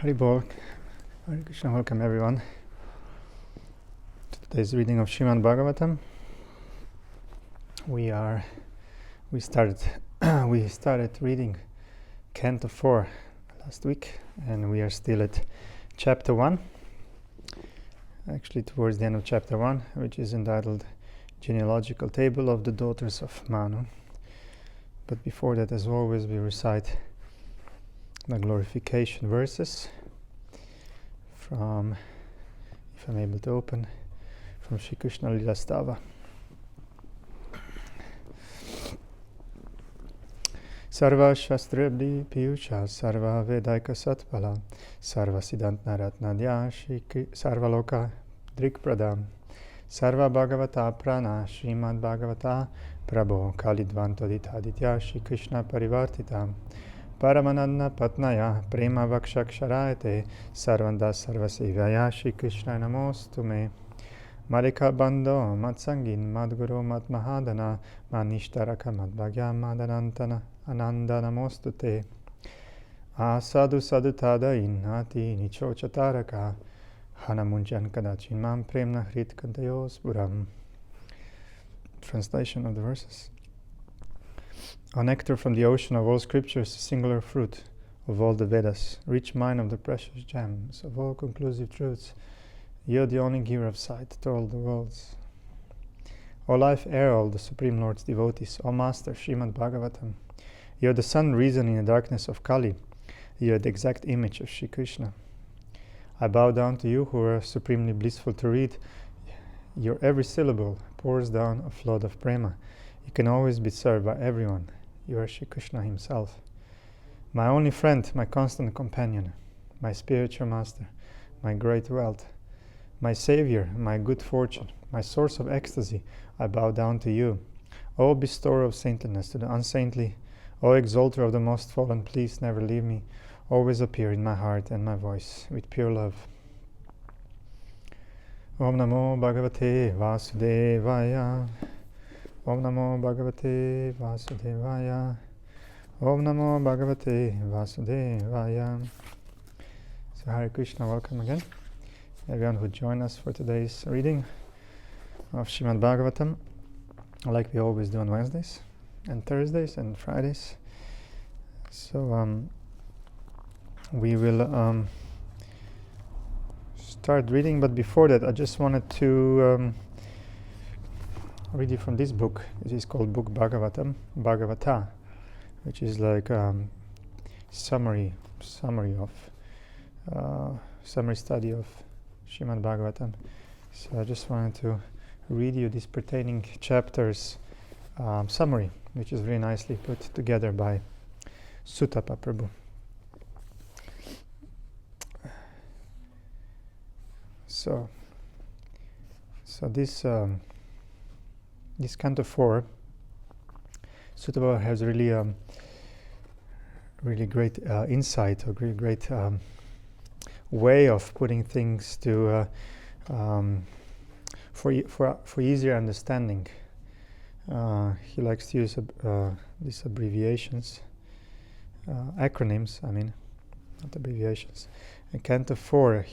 Haribol, Hare Krishna, welcome everyone to today's reading of Srimad Bhagavatam. We started reading Canto 4 last week, and we are still at chapter 1, actually towards the end of chapter 1, which is entitled Genealogical Table of the Daughters of Manu. But before that, as always, we recite the glorification verses from, if I'm able to open, from Shri Krishna Lila Stava. Sarva Shastrabdi Piyusha Sarva Vedaika Satpala Sarva Siddhant Naratnadya Sarva Loka Drikpradam Sarva Bhagavata Prana Srimad Bhagavata Prabho Kalidvantoditaditya Shri Krishna Parivartita Paramananda Patnaya Prema Vakshaksharayate Sarvanda Sarvasivaya Shri Krishna Namostume Malika Bando Matsangin Madguru Matmahadana Manishtaraka Madbhagya Madanantana Ananda Namostute Asadu Sadutada Innati Nichochataraka Hanamunjan Kadachin Mam Premna Hrit Kantayos Buram. Translation of the verses. A nectar from the ocean of all scriptures, singular fruit of all the Vedas, rich mine of the precious gems of all conclusive truths, you're the only giver of sight to all the worlds. O life heir, all the Supreme Lord's devotees, O Master Srimad Bhagavatam, you're the sun risen in the darkness of Kali, you're the exact image of Shri Krishna. I bow down to you who are supremely blissful to read. Your every syllable pours down a flood of prema. You can always be served by everyone. You are Shri Krishna himself. My only friend, my constant companion, my spiritual master, my great wealth, my savior, my good fortune, my source of ecstasy, I bow down to you. O bestower of saintliness to the unsaintly, O exalter of the most fallen, please never leave me. Always appear in my heart and my voice with pure love. Om Namo Bhagavate Vasudevaya. Om Namo Bhagavate Vasudevaya. Om Namo Bhagavate Vasudevaya. So Hare Krishna, welcome again. Everyone who joined us for today's reading of Srimad Bhagavatam, like we always do on Wednesdays and Thursdays and Fridays. So we will start reading, but before that I just wanted to read it from this book. It is called Book Bhagavata, which is like summary study of Srimad Bhagavatam. So I just wanted to read you this pertaining chapter's summary, which is very nicely put together by Sutapa Prabhu. So this Canto 4, Sutapa has really great insight, or really great way of putting things to for easier understanding. He likes to use these abbreviations, acronyms. I mean, not abbreviations. In Canto 4,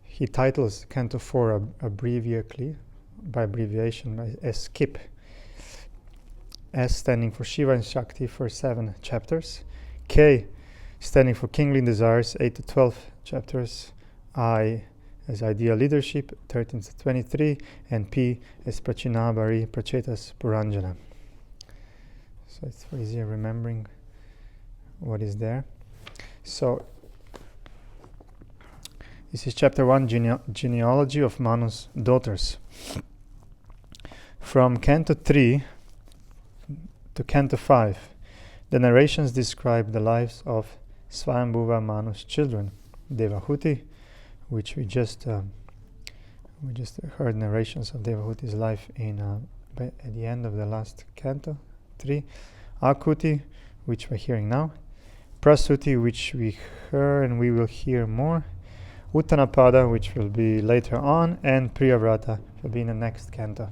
he titles Canto 4 by abbreviation as SKIP. S standing for Shiva and Shakti for 7 chapters. K standing for Kingly Desires, 8 to 12 chapters. I as Ideal Leadership, 13 to 23. And P as Prachinabhari Prachetas Puranjana. So it's for easier remembering what is there. So this is chapter 1, Genealogy of Manu's Daughters. From Canto 3 to Canto 5, the narrations describe the lives of Swayambhuva Manu's children, Devahuti, which we just heard narrations of Devahuti's life at the end of the last Canto 3, Akuti, which we're hearing now, Prasuti, which we heard and we will hear more, Uttanapada, which will be later on, and Priyavrata will be in the next canto.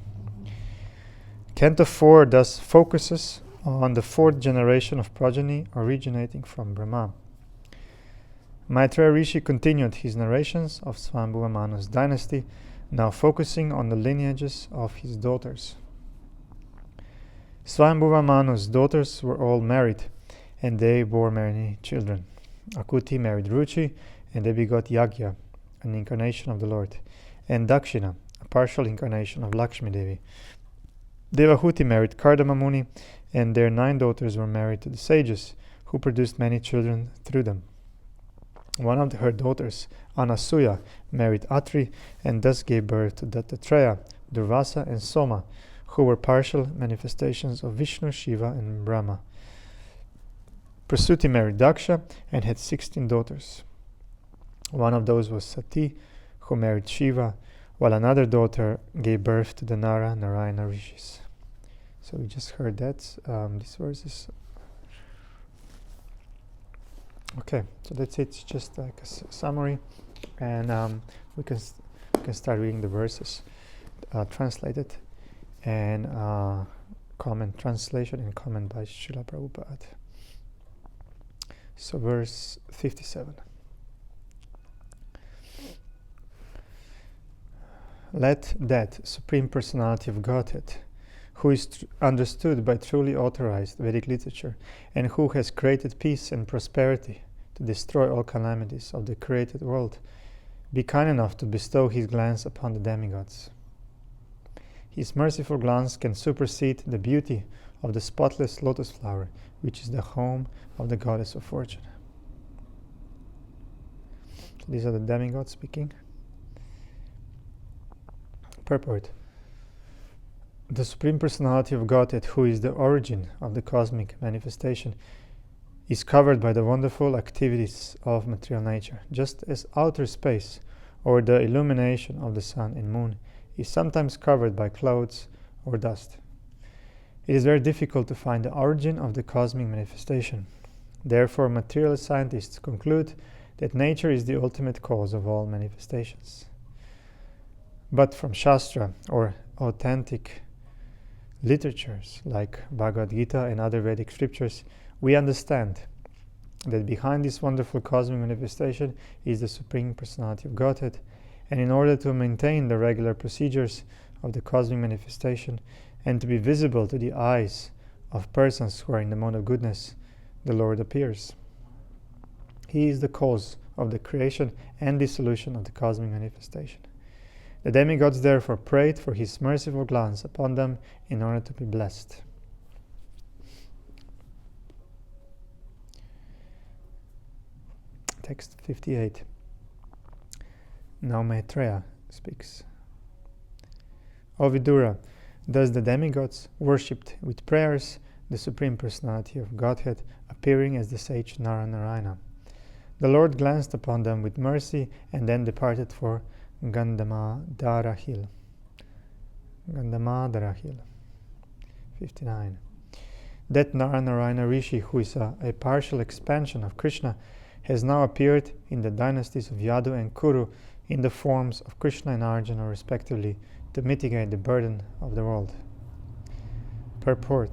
Canto 4 thus focuses on the fourth generation of progeny originating from Brahma. Maitreya Rishi continued his narrations of Swambhuva Manu's dynasty, now focusing on the lineages of his daughters. Swambhuva Manu's daughters were all married, and they bore many children. Akuti married Ruchi, and they begot Yagya, an incarnation of the Lord, and Dakshina, a partial incarnation of Lakshmi Devi. Devahuti married Kardama Muni, and their 9 daughters were married to the sages, who produced many children through them. One of her daughters, Anasuya, married Atri, and thus gave birth to Dattatreya, Durvasa, and Soma, who were partial manifestations of Vishnu, Shiva, and Brahma. Prasuti married Daksha and had 16 daughters. One of those was Sati, who married Shiva, while another daughter gave birth to the Narayana Rishis. So we just heard that, these verses. Okay, so that's it. It's just like a summary, and we can start reading the verses translated, and comment translation and comment by Srila Prabhupada. So verse 57. Let that Supreme Personality of Godhead, who is understood by truly authorized Vedic literature, and who has created peace and prosperity to destroy all calamities of the created world, be kind enough to bestow his glance upon the demigods. His merciful glance can supersede the beauty of the spotless lotus flower, which is the home of the goddess of fortune. So these are the demigods speaking. Purport. The Supreme Personality of Godhead, who is the origin of the cosmic manifestation, is covered by the wonderful activities of material nature, just as outer space, or the illumination of the sun and moon, is sometimes covered by clouds or dust. It is very difficult to find the origin of the cosmic manifestation. Therefore, material scientists conclude that nature is the ultimate cause of all manifestations. But from Shastra, or authentic literatures like Bhagavad Gita and other Vedic scriptures, we understand that behind this wonderful cosmic manifestation is the Supreme Personality of Godhead, and in order to maintain the regular procedures of the cosmic manifestation and to be visible to the eyes of persons who are in the mode of goodness, the Lord appears. He is the cause of the creation and dissolution of the cosmic manifestation. The demigods therefore prayed for his merciful glance upon them in order to be blessed. Text 58. Now Maitreya speaks. O Vidura, thus the demigods worshipped with prayers the Supreme Personality of Godhead, appearing as the sage Narayana. The Lord glanced upon them with mercy and then departed for Gandhamadara hill. 59. That Narayana Rishi, who is a partial expansion of Krishna, has now appeared in the dynasties of Yadu and Kuru in the forms of Krishna and Arjuna respectively, to mitigate the burden of the world. Purport.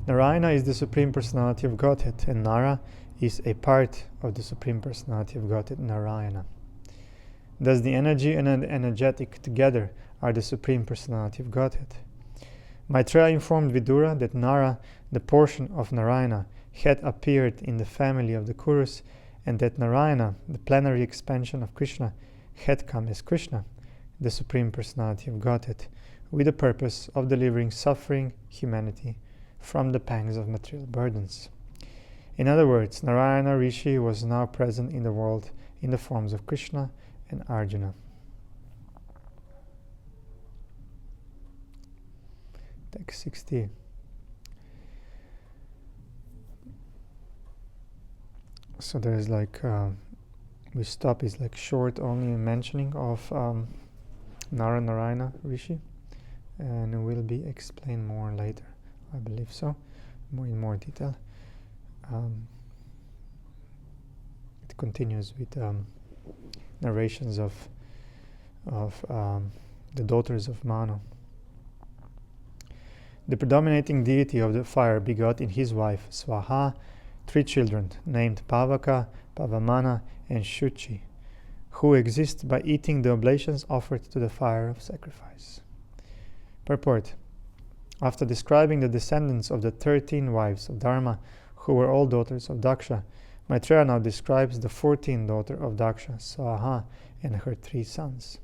Narayana is the Supreme Personality of Godhead, and Nara is a part of the Supreme Personality of Godhead, Narayana. Thus the energy and the energetic together are the Supreme Personality of Godhead. Maitreya informed Vidura that Nara, the portion of Narayana, had appeared in the family of the Kurus, and that Narayana, the plenary expansion of Krishna, had come as Krishna, the Supreme Personality of Godhead, with the purpose of delivering suffering humanity from the pangs of material burdens. In other words, Narayana Rishi was now present in the world in the forms of Krishna and Arjuna. Text 60. So there is we stop is short only mentioning of Narayana Rishi, and it will be explained more later, I believe so, in more detail. It continues with narrations of the daughters of Manu. The predominating deity of the fire begot in his wife Swaha 3 children named Pavaka, Pavamana, and Shuchi, who exist by eating the oblations offered to the fire of sacrifice. Purport. After describing the descendants of the 13 wives of Dharma, who were all daughters of Daksha, Maitreya now describes the 14th daughter of Daksha, Swaha, and her 3 sons.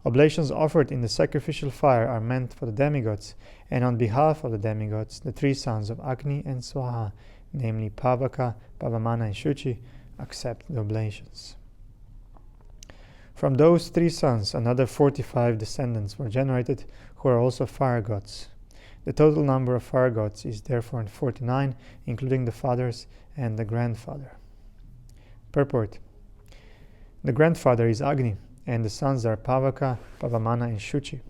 Oblations offered in the sacrificial fire are meant for the demigods, and on behalf of the demigods, the 3 sons of Agni and Swaha, namely Pavaka, Pavamana, and Shuchi, accept the oblations. From those 3 sons, another 45 descendants were generated, who are also fire gods. The total number of fire gods is therefore 49, including the fathers and the grandfather. Purport. The grandfather is Agni, and the sons are Pavaka, Pavamana, and Shuchi.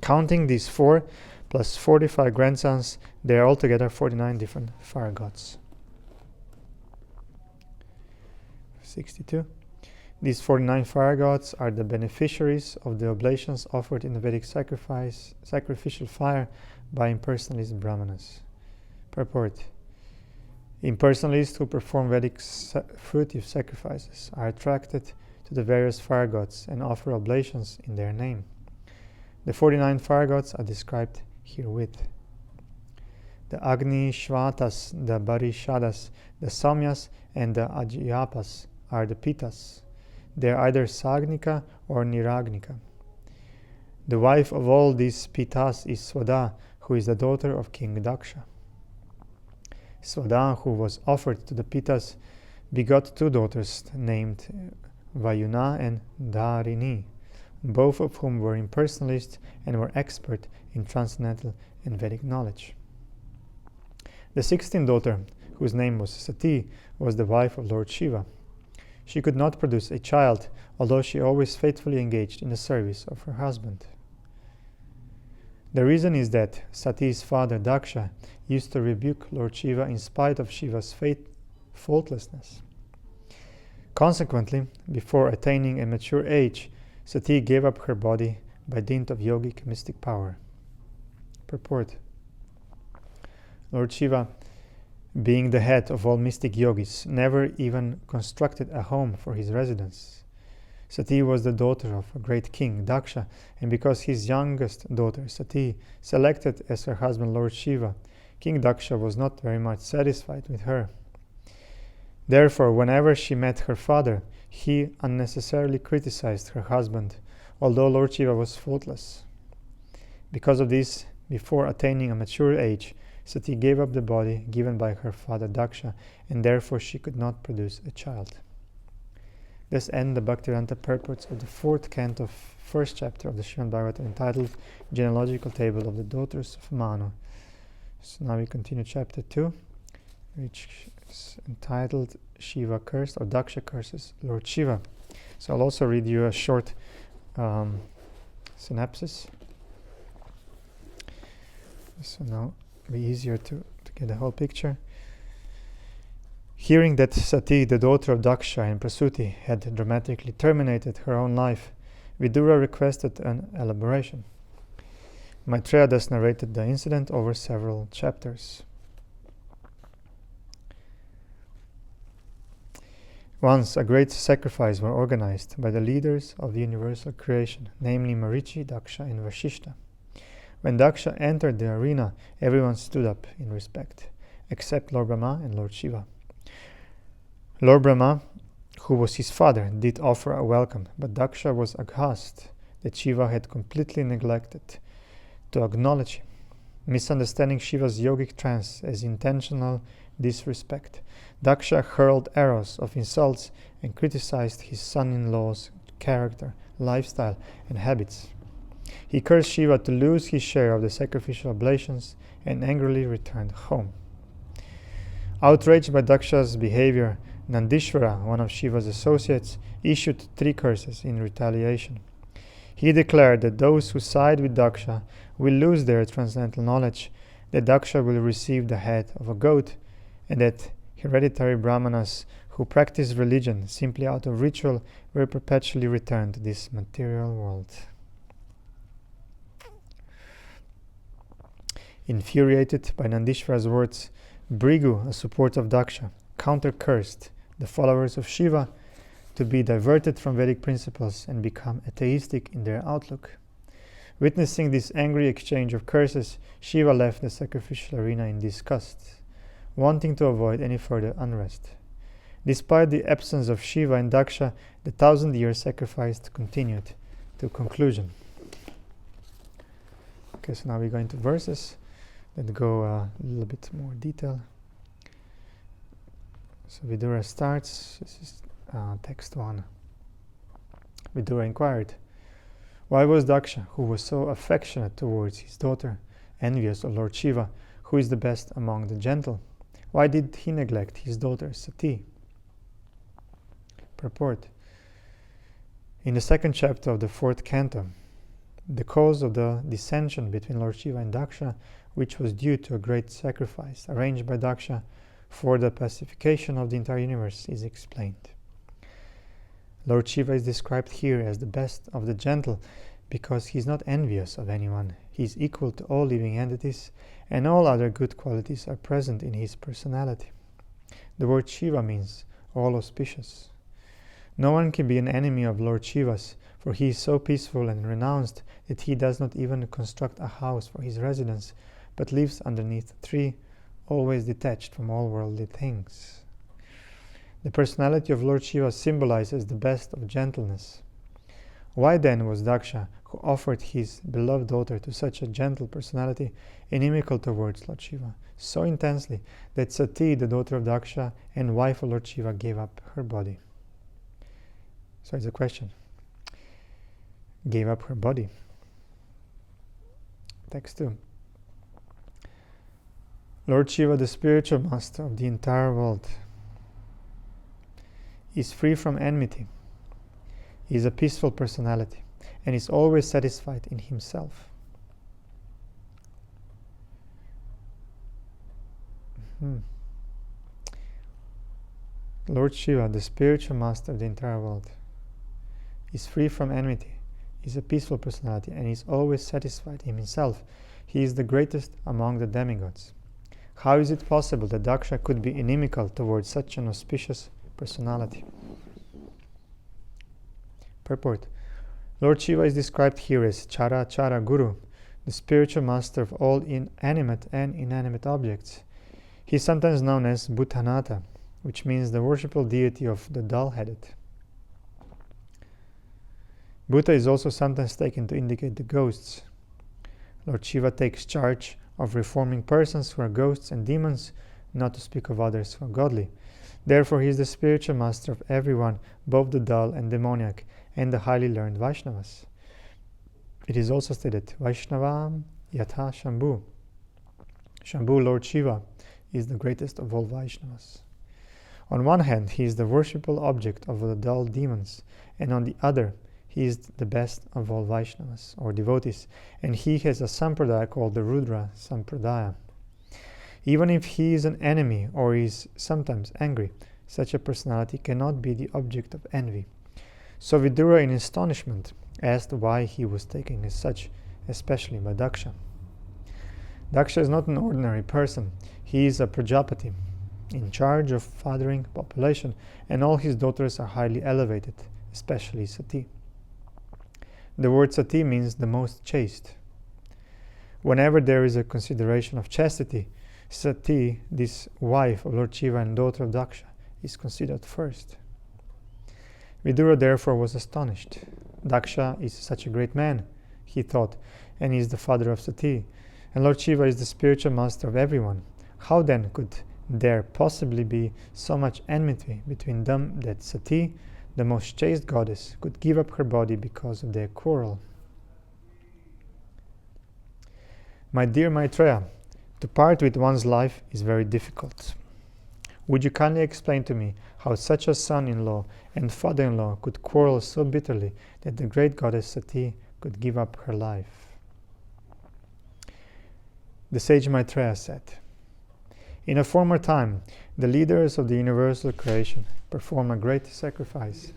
Counting these 4 plus 45 grandsons, there are altogether 49 different fire gods. 62. These 49 fire gods are the beneficiaries of the oblations offered in the Vedic sacrificial fire by impersonalist brahmanas. Purport. Impersonalists who perform Vedic fruitive sacrifices are attracted to the various fire gods and offer oblations in their name. The 49 fire gods are described herewith. The Agni Shvatas, the Barishadas, the Samyas, and the Ajyapas are the Pitas. They are either Sagnika or Niragnika. The wife of all these Pitas is Swada, who is the daughter of King Daksha. Swada, who was offered to the Pitas, begot 2 daughters named Vayuna and Dharini, both of whom were impersonalists and were expert in transcendental and Vedic knowledge. The 16th daughter, whose name was Sati, was the wife of Lord Shiva. She could not produce a child, although she always faithfully engaged in the service of her husband. The reason is that Sati's father Daksha used to rebuke Lord Shiva in spite of Shiva's faultlessness. Consequently, before attaining a mature age, Sati gave up her body by dint of yogic mystic power. Purport. Lord Shiva, being the head of all mystic yogis, never even constructed a home for his residence. Sati was the daughter of a great king, Daksha, and because his youngest daughter, Sati, selected as her husband Lord Shiva, King Daksha was not very much satisfied with her. Therefore, whenever she met her father, he unnecessarily criticized her husband, although Lord Shiva was faultless. Because of this, before attaining a mature age, Sati gave up the body given by her father Daksha, and therefore she could not produce a child. Thus end the Bhaktivedanta purports of the 4th canto of 1st chapter of the Srimad Bhagavatam, entitled Genealogical Table of the Daughters of Manu. So now we continue chapter 2, which is entitled Shiva Cursed, or Daksha Curses Lord Shiva. So I'll also read you a short synopsis. So now it'll be easier to get the whole picture. Hearing that Sati, the daughter of Daksha and Prasuti, had dramatically terminated her own life, Vidura requested an elaboration. Maitreya thus narrated the incident over several chapters. Once a great sacrifice was organized by the leaders of the universal creation, namely Marichi, Daksha, and Vashishta. When Daksha entered the arena, everyone stood up in respect, except Lord Brahma and Lord Shiva. Lord Brahma, who was his father, did offer a welcome, but Daksha was aghast that Shiva had completely neglected to acknowledge him, misunderstanding Shiva's yogic trance as intentional disrespect. Daksha hurled arrows of insults and criticized his son-in-law's character, lifestyle, and habits. He cursed Shiva to lose his share of the sacrificial oblations and angrily returned home. Outraged by Daksha's behavior, Nandishvara, one of Shiva's associates, issued 3 curses in retaliation. He declared that those who side with Daksha will lose their transcendental knowledge, that Daksha will receive the head of a goat, and that hereditary brahmanas who practice religion simply out of ritual will perpetually return to this material world. Infuriated by Nandishvara's words, Brigu, a support of Daksha, counter-cursed the followers of Shiva to be diverted from Vedic principles and become atheistic in their outlook. Witnessing this angry exchange of curses, Shiva left the sacrificial arena in disgust, wanting to avoid any further unrest. Despite the absence of Shiva and Daksha, the 1,000-year sacrifice continued to conclusion. Okay, so now we go into verses that go a little bit more detail. So Vidura starts, this is text 1. Vidura inquired, why was Daksha, who was so affectionate towards his daughter, envious of Lord Shiva, who is the best among the gentle? Why did he neglect his daughter Sati? Purport. In the 2nd chapter of the 4th canto, the cause of the dissension between Lord Shiva and Daksha, which was due to a great sacrifice arranged by Daksha for the pacification of the entire universe, is explained. Lord Shiva is described here as the best of the gentle because he is not envious of anyone. He is equal to all living entities, and all other good qualities are present in his personality. The word Shiva means all auspicious. No one can be an enemy of Lord Shiva's, for he is so peaceful and renounced that he does not even construct a house for his residence, but lives underneath a tree, always detached from all worldly things. The personality of Lord Shiva symbolizes the best of gentleness. Why then was Daksha, who offered his beloved daughter to such a gentle personality, inimical towards Lord Shiva, so intensely that Sati, the daughter of Daksha and wife of Lord Shiva, gave up her body? So it's a question. Gave up her body. Text 2. Lord Shiva, the spiritual master of the entire world, is free from enmity. He is a peaceful personality and is always satisfied in himself. Lord Shiva, the spiritual master of the entire world, is free from enmity, is a peaceful personality, and is always satisfied in himself. He is the greatest among the demigods. How is it possible that Daksha could be inimical towards such an auspicious personality? Purport. Lord Shiva is described here as Chara Chara Guru, the spiritual master of all animate and inanimate objects. He is sometimes known as Bhutanata, which means the worshipful deity of the dull-headed. Bhuta is also sometimes taken to indicate the ghosts. Lord Shiva takes charge of reforming persons who are ghosts and demons, not to speak of others who are godly. Therefore, he is the spiritual master of everyone, both the dull and demoniac, and the highly learned Vaishnavas. It is also stated, Vaishnavam Yatha Shambhu. Shambhu, Lord Shiva, is the greatest of all Vaishnavas. On one hand, he is the worshipful object of the dull demons, and on the other, he is the best of all Vaishnavas, or devotees, and he has a sampradaya called the Rudra Sampradaya. Even if he is an enemy or is sometimes angry, such a personality cannot be the object of envy. So Vidura, in astonishment, asked why he was taken as such, especially by Daksha. Daksha is not an ordinary person. He is a Prajapati, in charge of fathering population, and all his daughters are highly elevated, especially Sati. The word Sati means the most chaste. Whenever there is a consideration of chastity, Sati, this wife of Lord Shiva and daughter of Daksha, is considered first. Vidura therefore was astonished. Daksha is such a great man, he thought, and he is the father of Sati, and Lord Shiva is the spiritual master of everyone. How then could there possibly be so much enmity between them that Sati, the most chaste goddess, could give up her body because of their quarrel? My dear Maitreya, to part with one's life is very difficult. Would you kindly explain to me how such a son-in-law and father-in-law could quarrel so bitterly that the great goddess Sati could give up her life? The sage Maitreya said, in a former time, the leaders of the universal creation performed a great sacrifice,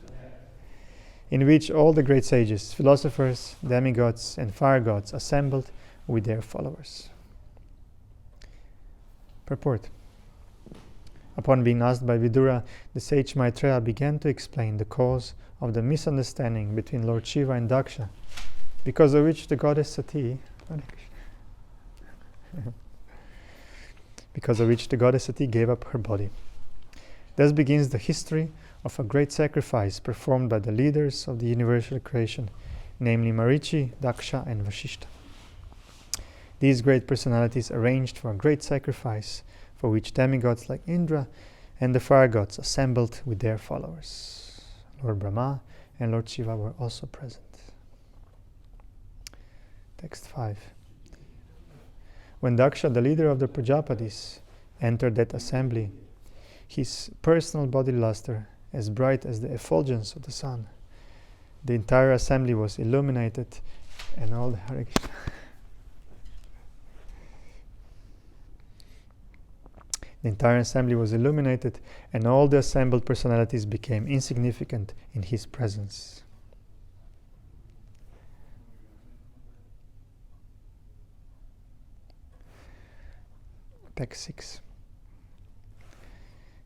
in which all the great sages, philosophers, demigods, and fire gods assembled with their followers. Purport. Upon being asked by Vidura, the sage Maitreya began to explain the cause of the misunderstanding between Lord Shiva and Daksha, because of which the goddess Sati gave up her body. Thus begins the history of a great sacrifice performed by the leaders of the universal creation, namely Marichi, Daksha and Vashishta. These great personalities arranged for a great sacrifice, for which demigods like Indra and the fire gods assembled with their followers. Lord Brahma and Lord Shiva were also present. Text 5. When Daksha, the leader of the Prajapatis, entered that assembly, his personal body luster as bright as the effulgence of the sun, the entire assembly was illuminated and all the Hare Krishna. The entire assembly was illuminated, and all the assembled personalities became insignificant in his presence. Text 6.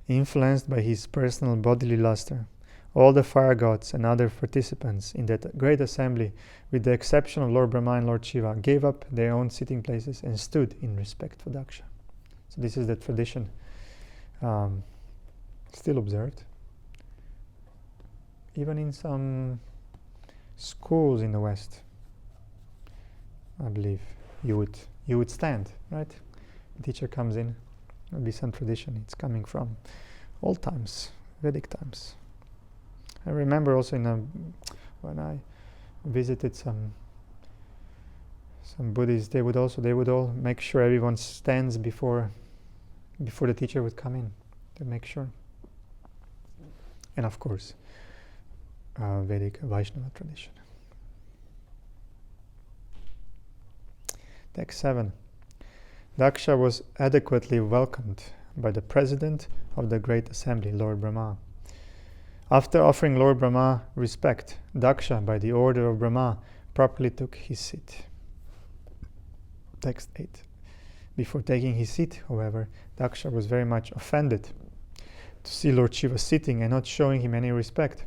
Influenced by his personal bodily luster, all the fire gods and other participants in that great assembly, with the exception of Lord Brahma and Lord Shiva, gave up their own sitting places and stood in respect for Daksha. So this is the tradition still observed. Even in some schools in the West, I believe, you would stand, right? The teacher comes in, there'll be some tradition. It's coming from old times, Vedic times. I remember also when I visited some Buddhists, they would all make sure everyone stands before the teacher would come in, to make sure. And of course, Vedic Vaishnava tradition. Text 7. Daksha was adequately welcomed by the president of the great assembly, Lord Brahma. After offering Lord Brahma respect, Daksha, by the order of Brahma, properly took his seat. Text 8. Before taking his seat, however, Daksha was very much offended to see Lord Shiva sitting and not showing him any respect.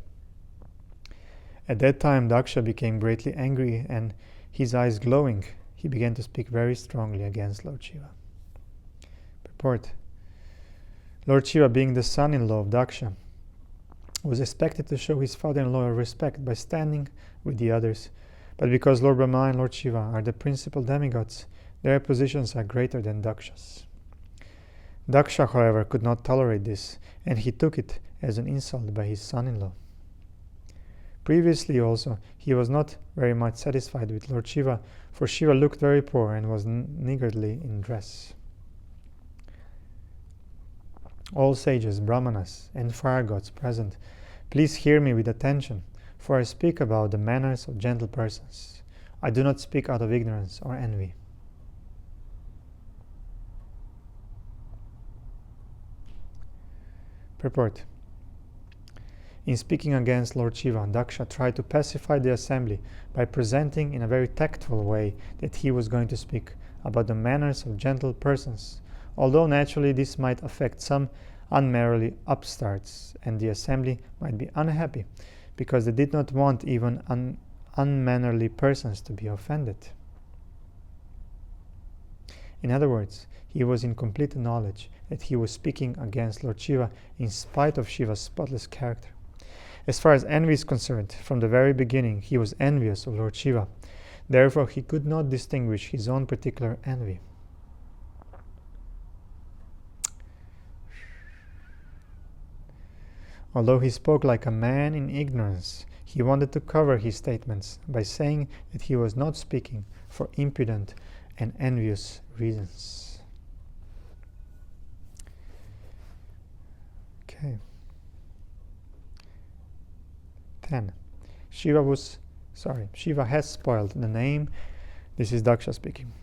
At that time, Daksha became greatly angry, and his eyes glowing, he began to speak very strongly against Lord Shiva. Purport. Lord Shiva, being the son-in-law of Daksha, was expected to show his father-in-law respect by standing with the others, but because Lord Brahma and Lord Shiva are the principal demigods, their positions are greater than Daksha's. Daksha, however, could not tolerate this, and he took it as an insult by his son-in-law. Previously also, he was not very much satisfied with Lord Shiva, for Shiva looked very poor and was niggardly in dress. All sages, brahmanas, and fire gods present, please hear me with attention, for I speak about the manners of gentle persons. I do not speak out of ignorance or envy. Purport. In speaking against Lord Shiva, Daksha tried to pacify the assembly by presenting in a very tactful way that he was going to speak about the manners of gentle persons, although naturally this might affect some unmerely upstarts, and the assembly might be unhappy because they did not want even unmannerly persons to be offended. In other words, he was in complete knowledge that he was speaking against Lord Shiva in spite of Shiva's spotless character. As far as envy is concerned, from the very beginning he was envious of Lord Shiva. Therefore he could not distinguish his own particular envy. Although he spoke like a man in ignorance, he wanted to cover his statements by saying that he was not speaking for impudent and envious reasons. Okay. 10. Shiva has spoiled the name. This is Daksha speaking.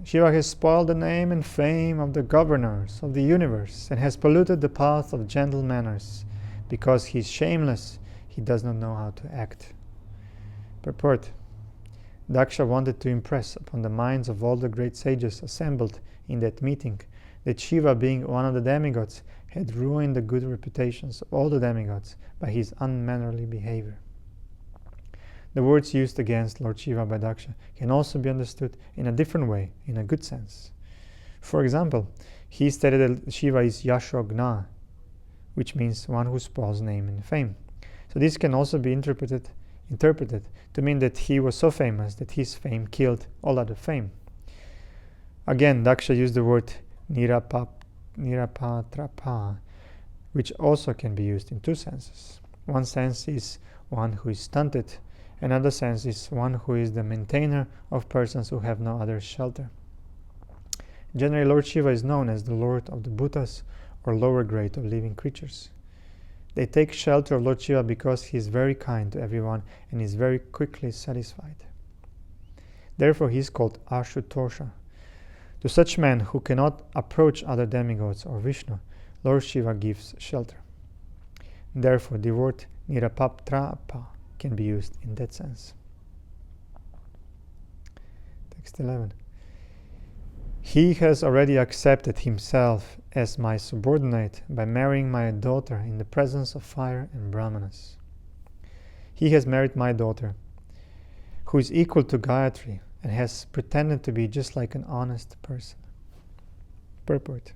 Shiva has spoiled the name and fame of the governors of the universe and has polluted the path of gentle manners. Because he is shameless, he does not know how to act. Purport. Daksha wanted to impress upon the minds of all the great sages assembled in that meeting that Shiva, being one of the demigods, had ruined the good reputations of all the demigods by his unmannerly behavior. The words used against Lord Shiva by Daksha can also be understood in a different way, in a good sense. For example, he stated that Shiva is Yashogna, which means one who spoils name and fame. So this can also be interpreted to mean that he was so famous that his fame killed all other fame. Again, Daksha used the word nirapatrapa, which also can be used in two senses. One sense is one who is stunted, another sense is one who is the maintainer of persons who have no other shelter. Generally, Lord Shiva is known as the Lord of the Bhutas, or lower grade of living creatures. They take shelter of Lord Shiva because he is very kind to everyone and is very quickly satisfied. Therefore, he is called Ashutosha. To such men who cannot approach other demigods or Vishnu, Lord Shiva gives shelter. Therefore, the word Nirapaptrapa can be used in that sense. Text 11. He has already accepted himself as my subordinate by marrying my daughter in the presence of fire and brahmanas. He has married my daughter, who is equal to Gayatri and has pretended to be just like an honest person. Purport.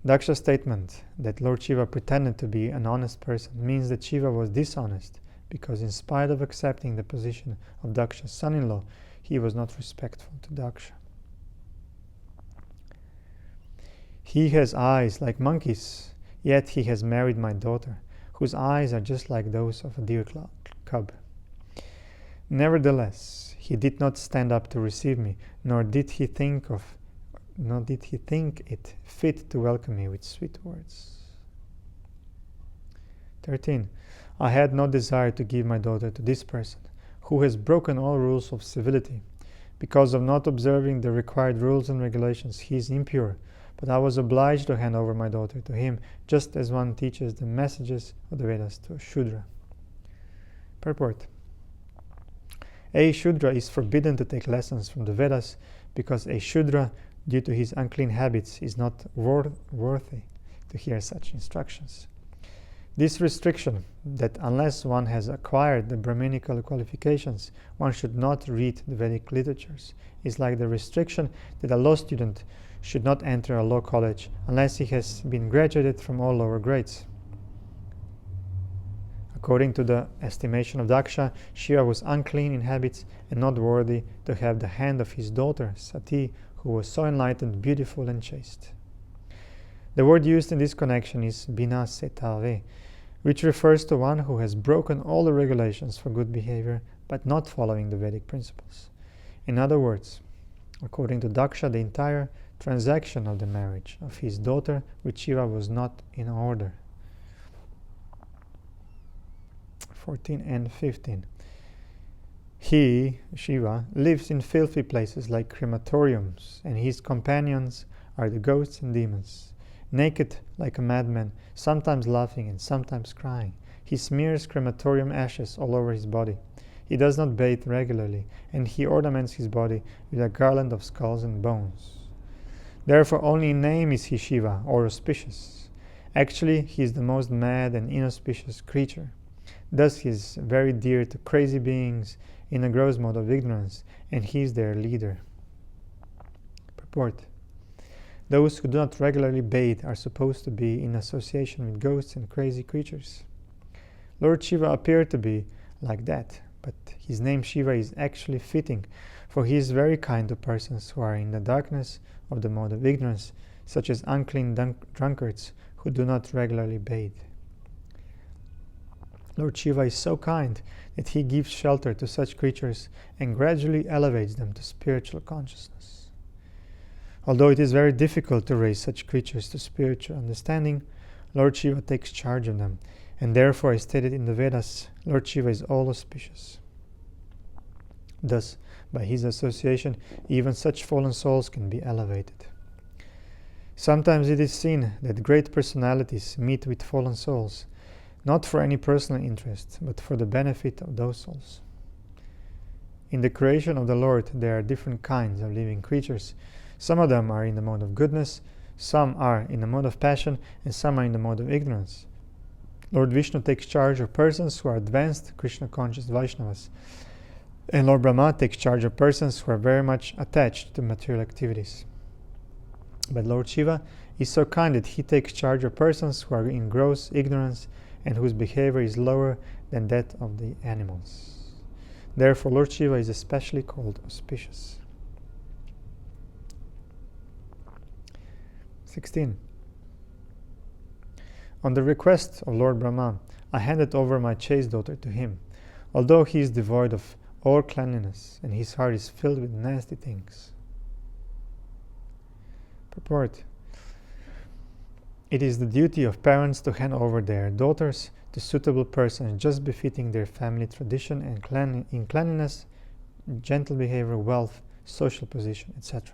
Daksha's statement that Lord Shiva pretended to be an honest person means that Shiva was dishonest because in spite of accepting the position of Daksha's son-in-law, he was not respectful to Daksha. He has eyes like monkeys, yet he has married my daughter, whose eyes are just like those of a deer cub. Nevertheless, he did not stand up to receive me, nor did he think it fit to welcome me with sweet words. 13. I had no desire to give my daughter to this person, who has broken all rules of civility. Because of not observing the required rules and regulations, he is impure, but I was obliged to hand over my daughter to him, just as one teaches the messages of the Vedas to a Shudra. Purport. A Shudra is forbidden to take lessons from the Vedas because a Shudra, due to his unclean habits, is not worthy to hear such instructions. This restriction, that unless one has acquired the Brahminical qualifications, one should not read the Vedic literatures, is like the restriction that a law student should not enter a law college unless he has been graduated from all lower grades. According to the estimation of Daksha, Shiva was unclean in habits and not worthy to have the hand of his daughter, Sati, who was so enlightened, beautiful, and chaste. The word used in this connection is binasetave, which refers to one who has broken all the regulations for good behavior but not following the Vedic principles. In other words, according to Daksha, the entire transaction of the marriage of his daughter with Shiva was not in order. 14 and 15. He, Shiva, lives in filthy places like crematoriums, and his companions are the ghosts and demons. Naked like a madman, sometimes laughing and sometimes crying, he smears crematorium ashes all over his body. He does not bathe regularly, and he ornaments his body with a garland of skulls and bones. Therefore, only in name is he Shiva, or auspicious. Actually, he is the most mad and inauspicious creature. Thus, he is very dear to crazy beings in a gross mode of ignorance, and he is their leader. Purport. Those who do not regularly bathe are supposed to be in association with ghosts and crazy creatures. Lord Shiva appeared to be like that, but his name Shiva is actually fitting, for he is very kind to persons who are in the darkness of the mode of ignorance, such as unclean drunkards who do not regularly bathe. Lord Shiva is so kind that he gives shelter to such creatures and gradually elevates them to spiritual consciousness. Although it is very difficult to raise such creatures to spiritual understanding, Lord Shiva takes charge of them, and therefore, as stated in the Vedas, Lord Shiva is all auspicious. Thus, by his association, even such fallen souls can be elevated. Sometimes it is seen that great personalities meet with fallen souls, not for any personal interest, but for the benefit of those souls. In the creation of the Lord, there are different kinds of living creatures, Some of them are in the mode of goodness, some are in the mode of passion, and some are in the mode of ignorance. Lord Vishnu takes charge of persons who are advanced Krishna-conscious Vaishnavas, and Lord Brahma takes charge of persons who are very much attached to material activities. But Lord Shiva is so kind that he takes charge of persons who are in gross ignorance and whose behavior is lower than that of the animals. Therefore, Lord Shiva is especially called auspicious. 16. On the request of Lord Brahma, I handed over my chaste daughter to him, although he is devoid of all cleanliness and his heart is filled with nasty things. Purport. It is the duty of parents to hand over their daughters to suitable persons just befitting their family tradition and in cleanliness, gentle behavior, wealth, social position, etc.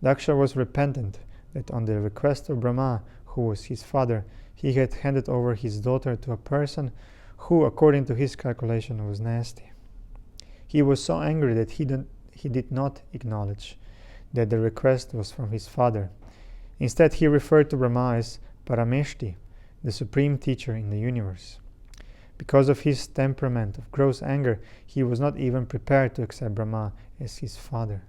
Daksha was repentant that on the request of Brahma, who was his father, he had handed over his daughter to a person who, according to his calculation, was nasty. He was so angry that he did not acknowledge that the request was from his father. Instead, he referred to Brahma as Parameshti, the supreme teacher in the universe. Because of his temperament of gross anger, he was not even prepared to accept Brahma as his father.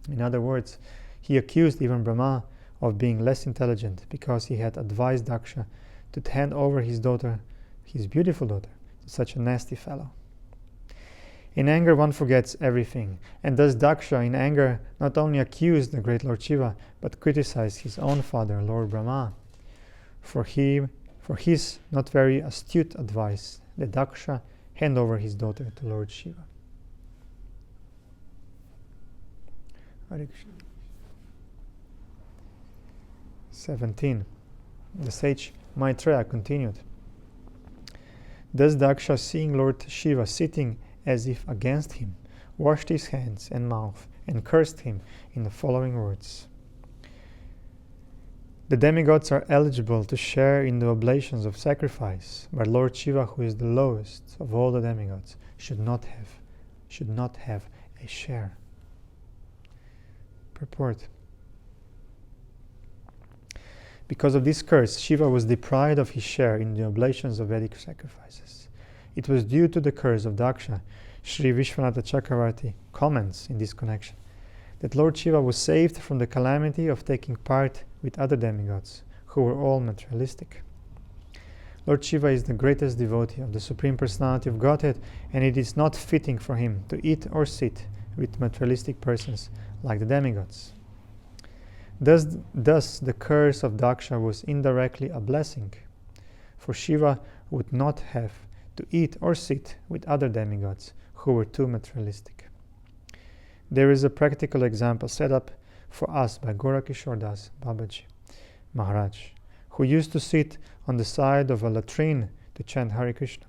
In other words, he accused even Brahma of being less intelligent because he had advised Daksha to hand over his daughter, his beautiful daughter, to such a nasty fellow. In anger one forgets everything, and thus Daksha in anger not only accused the great Lord Shiva, but criticized his own father, Lord Brahma, for his not very astute advice that Daksha hand over his daughter to Lord Shiva. Hare Krishna. 17. The sage Maitreya continued. Thus Daksha, seeing Lord Shiva sitting as if against him, washed his hands and mouth and cursed him in the following words. The demigods are eligible to share in the oblations of sacrifice, but Lord Shiva, who is the lowest of all the demigods, should not have a share. Purport. Because of this curse, Shiva was deprived of his share in the oblations of Vedic sacrifices. It was due to the curse of Daksha. Sri Vishwanatha Chakravarti comments in this connection that Lord Shiva was saved from the calamity of taking part with other demigods, who were all materialistic. Lord Shiva is the greatest devotee of the Supreme Personality of Godhead, and it is not fitting for him to eat or sit with materialistic persons like the demigods. Thus the curse of Daksha was indirectly a blessing, for Shiva would not have to eat or sit with other demigods who were too materialistic. There is a practical example set up for us by Gorakishore Das Babaji Maharaj, who used to sit on the side of a latrine to chant Hare Krishna.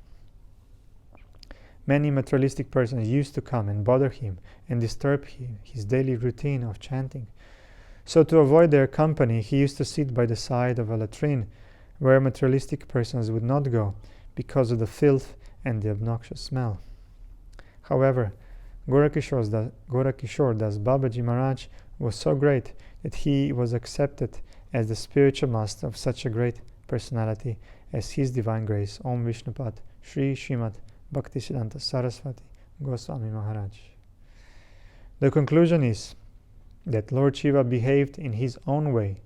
Many materialistic persons used to come and bother him and disturb his daily routine of chanting. So to avoid their company, he used to sit by the side of a latrine where materialistic persons would not go because of the filth and the obnoxious smell. However, Gorakishore Das Babaji Maharaj was so great that he was accepted as the spiritual master of such a great personality as His Divine Grace Om Vishnupad Sri Srimad Bhaktisiddhanta Saraswati Goswami Maharaj. The conclusion is that Lord Shiva behaved in his own way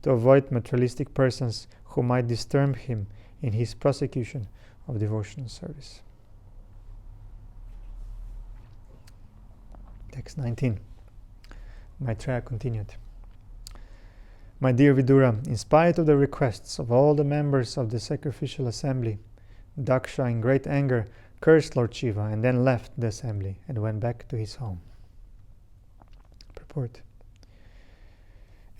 to avoid materialistic persons who might disturb him in his prosecution of devotional service. Text 19. Maitreya continued. My dear Vidura, in spite of the requests of all the members of the sacrificial assembly, Daksha in great anger cursed Lord Shiva and then left the assembly and went back to his home. Purport.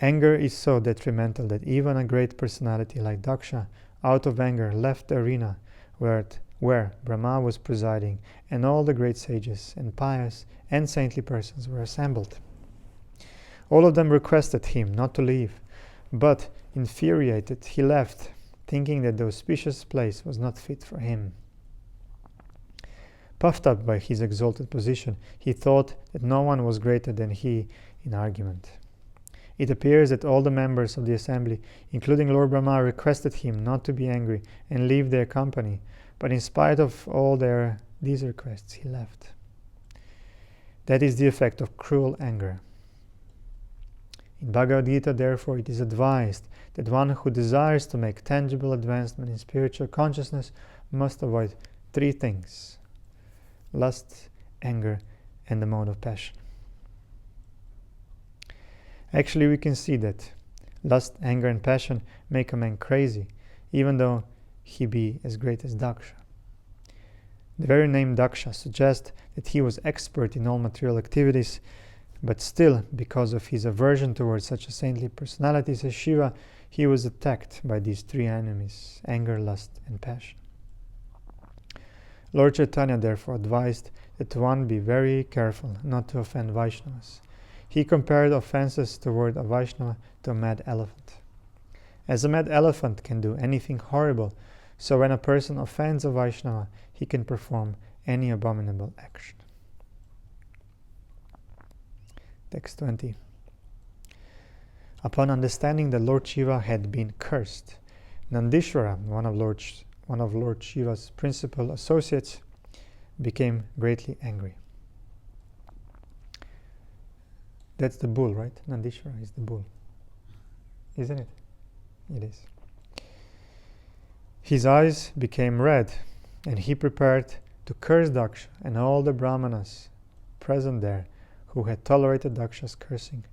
Anger is so detrimental that even a great personality like Daksha, out of anger, left the arena where Brahma was presiding, and all the great sages and pious and saintly persons were assembled. All of them requested him not to leave, but, infuriated, he left, thinking that the auspicious place was not fit for him. Puffed up by his exalted position, he thought that no one was greater than he in argument. It appears that all the members of the assembly, including Lord Brahma, requested him not to be angry and leave their company, but in spite of all these requests, he left. That is the effect of cruel anger. In Bhagavad Gita, therefore, it is advised that one who desires to make tangible advancement in spiritual consciousness must avoid 3 things: lust, anger, and the mode of passion. Actually, we can see that lust, anger, and passion make a man crazy, even though he be as great as Daksha. The very name Daksha suggests that he was expert in all material activities, but still, because of his aversion towards such a saintly personality as Shiva, he was attacked by these 3 enemies: anger, lust, and passion. Lord Chaitanya therefore advised that one be very careful not to offend Vaishnavas. He compared offenses toward a Vaishnava to a mad elephant. As a mad elephant can do anything horrible, so when a person offends a Vaishnava, he can perform any abominable action. Text 20. Upon understanding that Lord Shiva had been cursed, Nandishvara, one of Lord Shiva's principal associates, became greatly angry. That's the bull, right? Nandishvara is the bull. Isn't it? It is. His eyes became red, and he prepared to curse Daksha and all the Brahmanas present there who had tolerated Daksha's cursing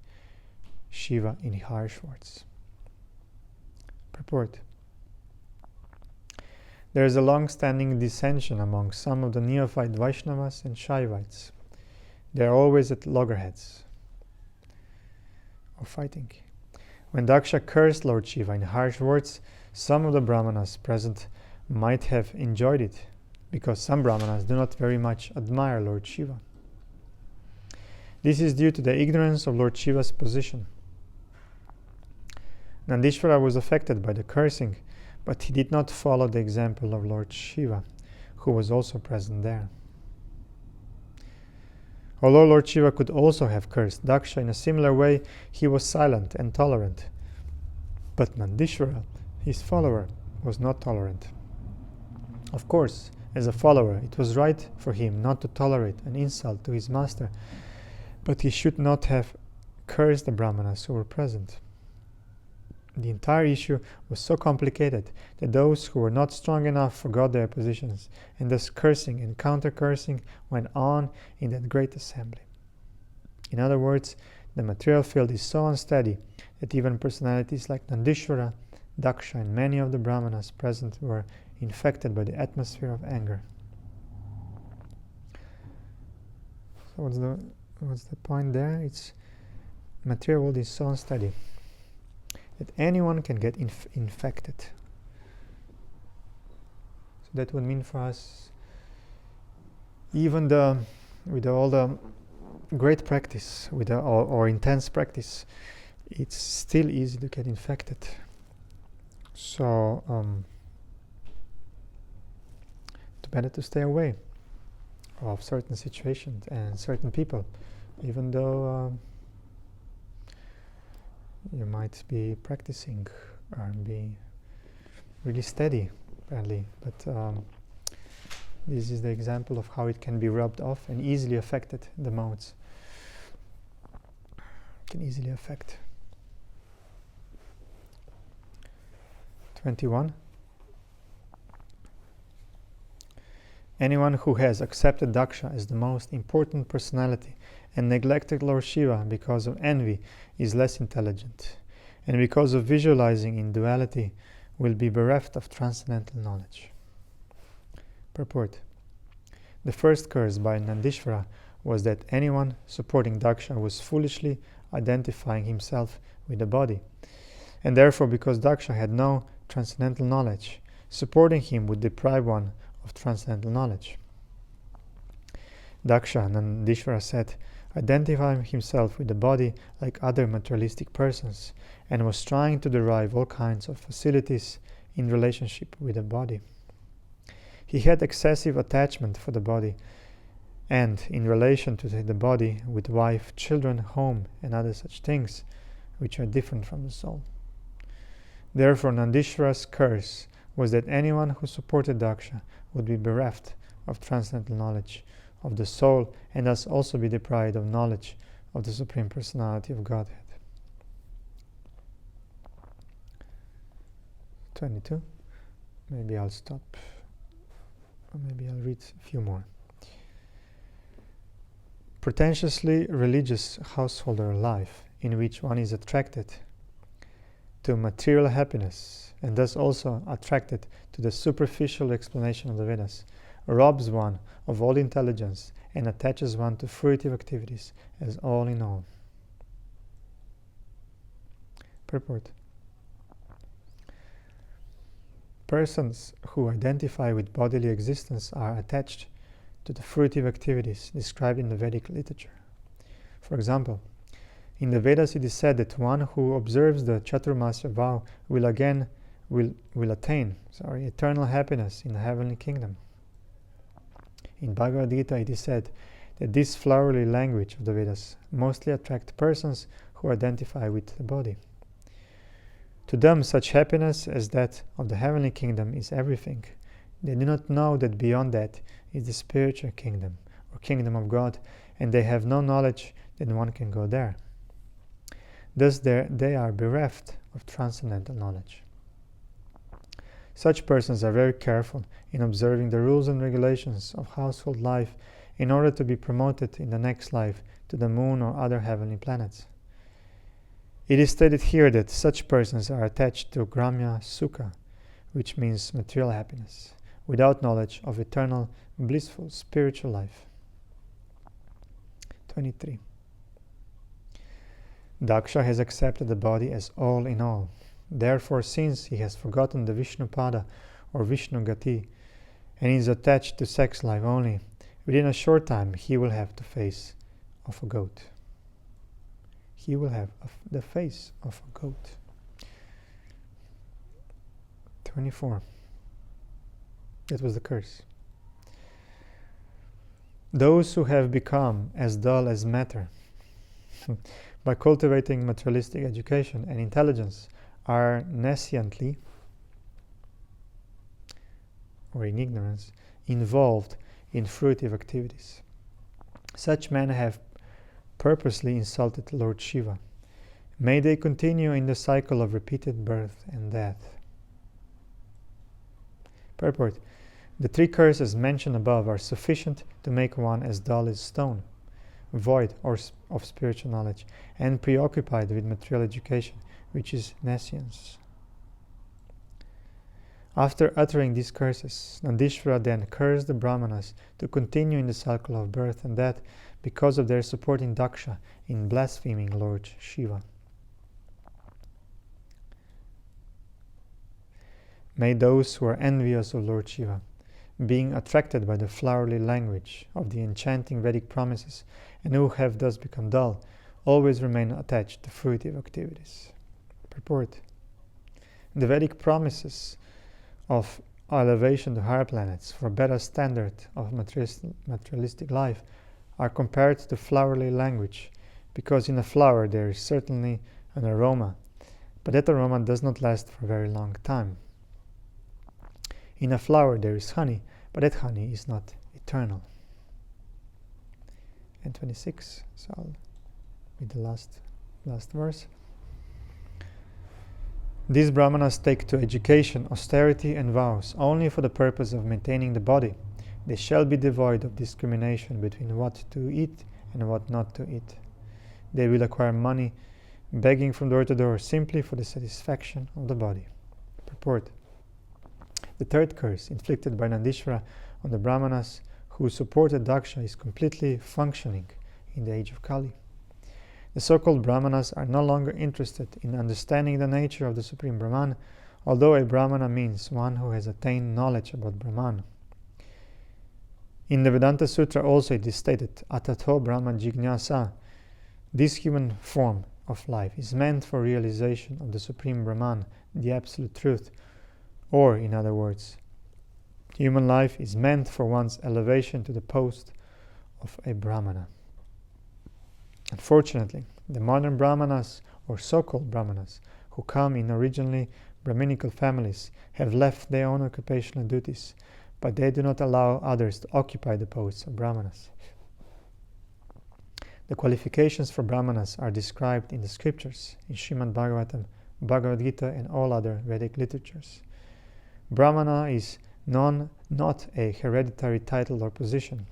Shiva in harsh words. Purport. There is a long-standing dissension among some of the neophyte Vaishnavas and Shaivites. They are always at loggerheads or fighting. When Daksha cursed Lord Shiva in harsh words, some of the Brahmanas present might have enjoyed it, because some Brahmanas do not very much admire Lord Shiva. This is due to the ignorance of Lord Shiva's position. Nandishvara was affected by the cursing, but he did not follow the example of Lord Shiva, who was also present there. Although Lord Shiva could also have cursed Daksha in a similar way, he was silent and tolerant. But Nandishvara, his follower, was not tolerant. Of course, as a follower, it was right for him not to tolerate an insult to his master, but he should not have cursed the Brahmanas who were present. The entire issue was so complicated that those who were not strong enough forgot their positions, and thus cursing and counter-cursing went on in that great assembly. In other words, the material field is so unsteady that even personalities like Nandishvara, Daksha, and many of the Brahmanas present were infected by the atmosphere of anger. So what's the point there? It's material world is so unsteady that anyone can get infected. So that would mean for us, even with all the great practice, or intense practice, it's still easy to get infected. So it's better to stay away of certain situations and certain people, even though you might be practicing or be really steady, apparently, but this is the example of how it can be rubbed off and easily affected the modes. It can easily affect. 21. Anyone who has accepted Daksha as the most important personality and neglected Lord Shiva because of envy is less intelligent, and because of visualizing in duality will be bereft of transcendental knowledge. Purport. The first curse by Nandishvara was that anyone supporting Daksha was foolishly identifying himself with the body, and therefore, because Daksha had no transcendental knowledge, supporting him would deprive one of transcendental knowledge. Daksha, Nandishvara said, identified himself with the body like other materialistic persons, and was trying to derive all kinds of facilities in relationship with the body. He had excessive attachment for the body, and in relation to the body with wife, children, home, and other such things, which are different from the soul. Therefore, Nandishvara's curse was that anyone who supported Daksha would be bereft of transcendental knowledge of the soul, and thus also be deprived of knowledge of the Supreme Personality of Godhead. 22. Maybe I'll stop. Or maybe I'll read a few more. Pretentiously religious householder life, in which one is attracted to material happiness, and thus also attracted to the superficial explanation of the Vedas, robs one of all intelligence and attaches one to fruitive activities as all in all. Purport. Persons who identify with bodily existence are attached to the fruitive activities described in the Vedic literature. For example, in the Vedas it is said that one who observes the Chaturmasya vow will attain eternal happiness in the heavenly kingdom. In Bhagavad Gita it is said that this flowery language of the Vedas mostly attracts persons who identify with the body. To them, such happiness as that of the heavenly kingdom is everything. They do not know that beyond that is the spiritual kingdom, or kingdom of God, and they have no knowledge that one can go there. Thus they are bereft of transcendental knowledge. Such persons are very careful in observing the rules and regulations of household life in order to be promoted in the next life to the moon or other heavenly planets. It is stated here that such persons are attached to Gramya Sukha, which means material happiness, without knowledge of eternal, blissful, spiritual life. 23. Daksha has accepted the body as all in all. Therefore, since he has forgotten the Vishnupada or Vishnu Gati and is attached to sex life only, within a short time he will have the face of a goat. He will have the face of a goat. 24. That was the curse. Those who have become as dull as matter by cultivating materialistic education and intelligence are nesciently, or in ignorance, involved in fruitive activities. Such men have purposely insulted Lord Shiva. May they continue in the cycle of repeated birth and death. Purport. The three curses mentioned above are sufficient to make one as dull as stone, void of spiritual knowledge, and preoccupied with material education, which is nescience. After uttering these curses, Nandishvara then cursed the Brahmanas to continue in the cycle of birth and death because of their supporting Daksha in blaspheming Lord Shiva. May those who are envious of Lord Shiva, being attracted by the flowery language of the enchanting Vedic promises, and who have thus become dull, always remain attached to fruitive activities. Purport. The Vedic promises of elevation to higher planets for a better standard of materialistic life are compared to flowery language, because in a flower there is certainly an aroma, but that aroma does not last for a very long time. In a flower there is honey, but that honey is not eternal. And 26, so I'll read the last verse. These brahmanas take to education, austerity, and vows only for the purpose of maintaining the body. They shall be devoid of discrimination between what to eat and what not to eat. They will acquire money, begging from door to door, simply for the satisfaction of the body. Purport. The third curse inflicted by Nandishvara on the brahmanas who supported Daksha is completely functioning in the age of Kali. The so-called brahmanas are no longer interested in understanding the nature of the Supreme Brahman, although a brahmana means one who has attained knowledge about Brahman. In the Vedanta Sutra also it is stated, Atato Brahma Jignasa. This human form of life is meant for realization of the Supreme Brahman, the Absolute Truth, or, in other words, Human life is meant for one's elevation to the post of a Brahmana. Unfortunately, the modern Brahmanas, or so-called Brahmanas, who come in originally Brahminical families, have left their own occupational duties, but they do not allow others to occupy the posts of Brahmanas. The qualifications for Brahmanas are described in the scriptures, in Srimad Bhagavatam, Bhagavad Gita, and all other Vedic literatures. Brahmana is not a hereditary title or position.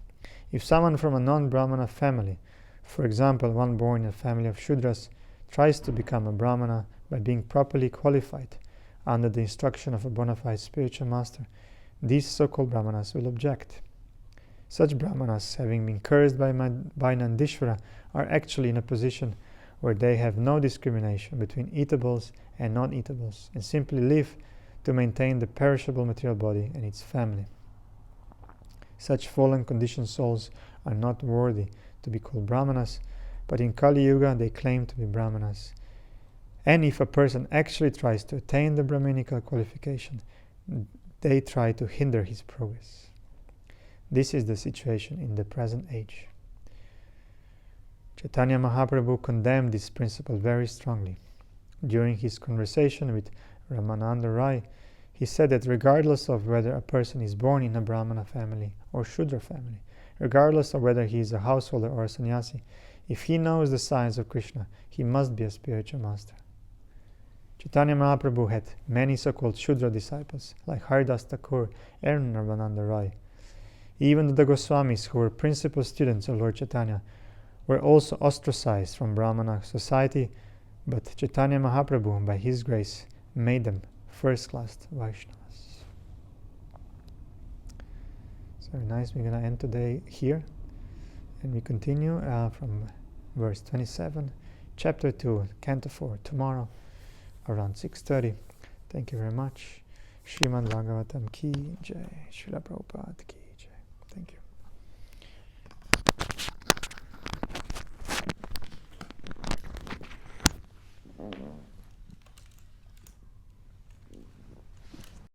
If someone from a non-Brahmana family, for example, one born in a family of Shudras, tries to become a Brahmana by being properly qualified under the instruction of a bona fide spiritual master, these so-called Brahmanas will object. Such Brahmanas, having been cursed by Nandishvara, are actually in a position where they have no discrimination between eatables and non-eatables, and simply live to maintain the perishable material body and its family. Such fallen conditioned souls are not worthy to be called Brahmanas, but in Kali Yuga they claim to be Brahmanas. And if a person actually tries to attain the Brahminical qualification, they try to hinder his progress. This is the situation in the present age. Chaitanya Mahaprabhu condemned this principle very strongly. During his conversation with Ramananda Rai, he said that regardless of whether a person is born in a Brahmana family or Shudra family, regardless of whether he is a householder or a sannyasi, if he knows the signs of Krishna, he must be a spiritual master. Chaitanya Mahaprabhu had many so-called Shudra disciples, like Haridas Thakur and Ramananda Rai. Even the Goswamis, who were principal students of Lord Chaitanya, were also ostracized from Brahmana society, but Chaitanya Mahaprabhu, by his grace, made them first-class Vaishnavas. So very nice. We're going to end today here, and we continue from verse 27, chapter 2, canto 4, tomorrow around 6:30. Thank you very much. Srimad Bhagavatam ki jai. Srila Prabhupada ki